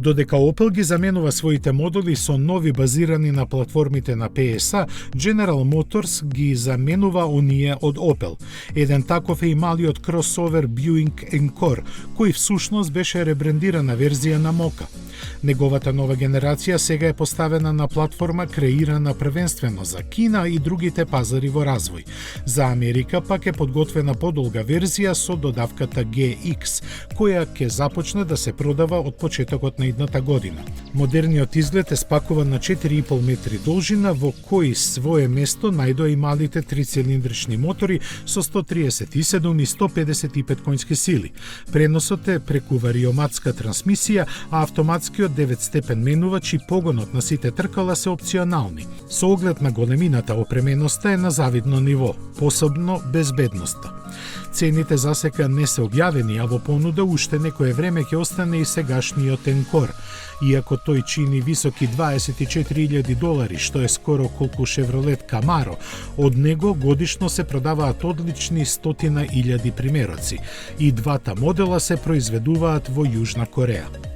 Додека Opel ги заменува своите модели со нови базирани на платформите на PSA, General Motors ги заменува оние од Opel. Еден таков е и малиот кросовер Buick Encore, кој всушност беше ребрендирана верзија на Moka. Неговата нова генерација сега е поставена на платформа креирана првенствено за Кина и другите пазари во развој. За Америка пак е подготвена подолга верзија со додавката GX, која ќе започне да се продава од почетокот на идната година. Модерниот изглед е спакуван на 4,5 метри должина, во кој свое место најдоа и малите трицилиндрични мотори со 137 и 155 конски сили. Преносот е преку вариоматска трансмисија, а автоматскиот 9-степен менувач и погонот на сите тркала се опционални. Со оглед на големината, опременоста е на завидно ниво, посебно безбедноста. Цените засека не се објавени, а во понуда уште некое време ќе остане и сегашниот Encore. Иако тој чини високи $24,000, што е скоро колку Chevrolet Camaro, од него годишно се продаваат одлични 100,000 примероци. И двата модела се произведуваат во Јужна Кореја.